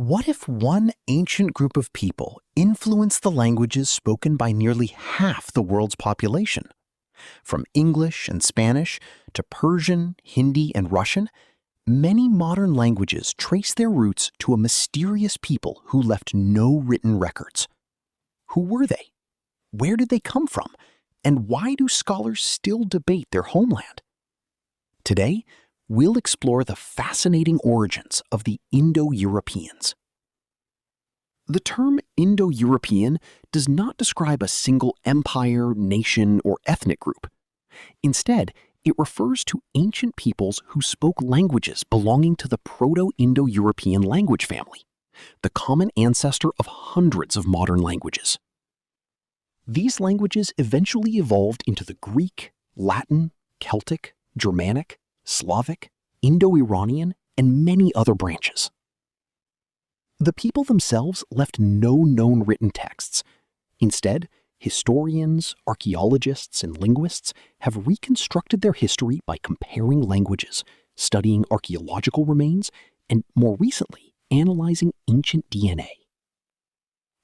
What if one ancient group of people influenced the languages spoken by nearly half the world's population? From English and Spanish to Persian, Hindi, and Russian, many modern languages trace their roots to a mysterious people who left no written records. Who were they? Where did they come from? And why do scholars still debate their homeland? Today, we'll explore the fascinating origins of the Indo-Europeans. The term Indo-European does not describe a single empire, nation, or ethnic group. Instead, it refers to ancient peoples who spoke languages belonging to the Proto-Indo-European language family, the common ancestor of hundreds of modern languages. These languages eventually evolved into the Greek, Latin, Celtic, Germanic, Slavic, Indo-Iranian, and many other branches. The people themselves left no known written texts. Instead, historians, archaeologists, and linguists have reconstructed their history by comparing languages, studying archaeological remains, and more recently, analyzing ancient DNA.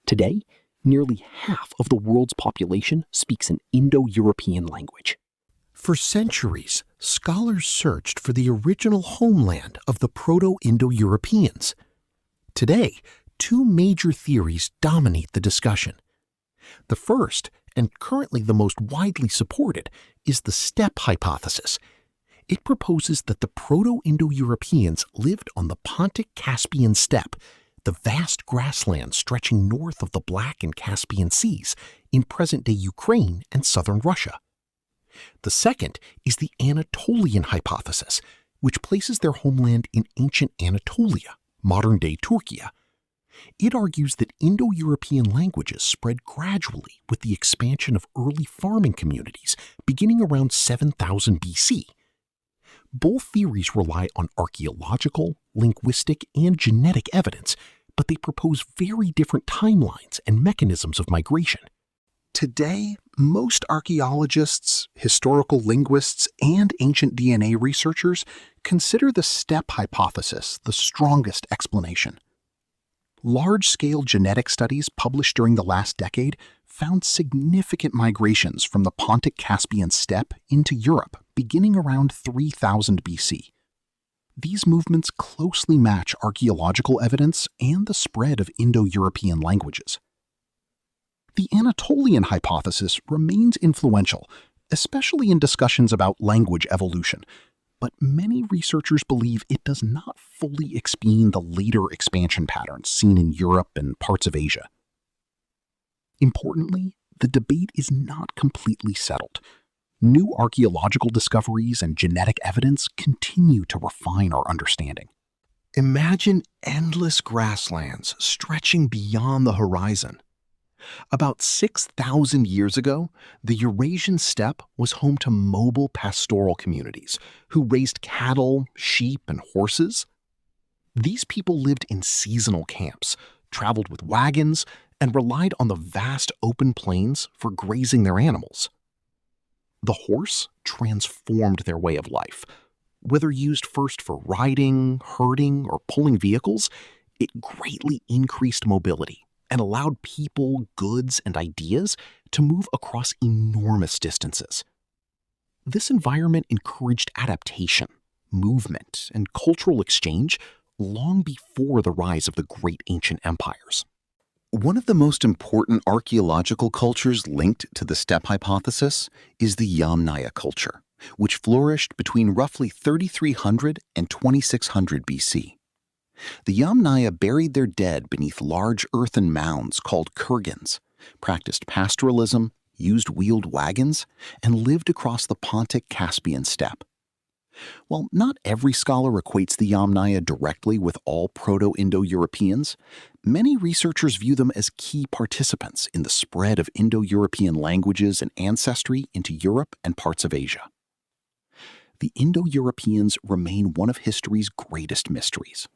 Today, nearly half of the world's population speaks an Indo-European language. For centuries, scholars searched for the original homeland of the Proto-Indo-Europeans. Today, two major theories dominate the discussion. The first, and currently the most widely supported, is the Steppe Hypothesis. It proposes that the Proto-Indo-Europeans lived on the Pontic-Caspian Steppe, the vast grassland stretching north of the Black and Caspian Seas in present-day Ukraine and southern Russia. The second is the Anatolian Hypothesis, which places their homeland in ancient Anatolia, modern-day Turkey. It argues that Indo-European languages spread gradually with the expansion of early farming communities beginning around 7000 BC. Both theories rely on archaeological, linguistic, and genetic evidence, but they propose very different timelines and mechanisms of migration. Today, most archaeologists, historical linguists, and ancient DNA researchers consider the Steppe hypothesis the strongest explanation. Large-scale genetic studies published during the last decade found significant migrations from the Pontic-Caspian steppe into Europe beginning around 3000 BC. These movements closely match archaeological evidence and the spread of Indo-European languages. The Anatolian hypothesis remains influential, especially in discussions about language evolution, but many researchers believe it does not fully explain the later expansion patterns seen in Europe and parts of Asia. Importantly, the debate is not completely settled. New archaeological discoveries and genetic evidence continue to refine our understanding. Imagine endless grasslands stretching beyond the horizon. About 6,000 years ago, the Eurasian Steppe was home to mobile pastoral communities who raised cattle, sheep, and horses. These people lived in seasonal camps, traveled with wagons, and relied on the vast open plains for grazing their animals. The horse transformed their way of life. Whether used first for riding, herding, or pulling vehicles, it greatly increased mobility and allowed people, goods, and ideas to move across enormous distances. This environment encouraged adaptation, movement, and cultural exchange long before the rise of the great ancient empires. One of the most important archaeological cultures linked to the Steppe hypothesis is the Yamnaya culture, which flourished between roughly 3300 and 2600 BC. The Yamnaya buried their dead beneath large earthen mounds called kurgans, practiced pastoralism, used wheeled wagons, and lived across the Pontic-Caspian steppe. While not every scholar equates the Yamnaya directly with all Proto-Indo-Europeans, many researchers view them as key participants in the spread of Indo-European languages and ancestry into Europe and parts of Asia. The Indo-Europeans remain one of history's greatest mysteries.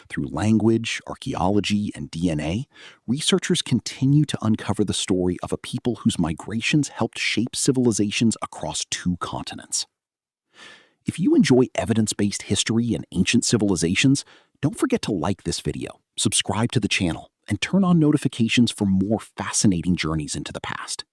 Through language, archaeology, and DNA, researchers continue to uncover the story of a people whose migrations helped shape civilizations across two continents. If you enjoy evidence-based history and ancient civilizations, Don't forget to like this video, subscribe to the channel, and turn on notifications for more fascinating journeys into the past.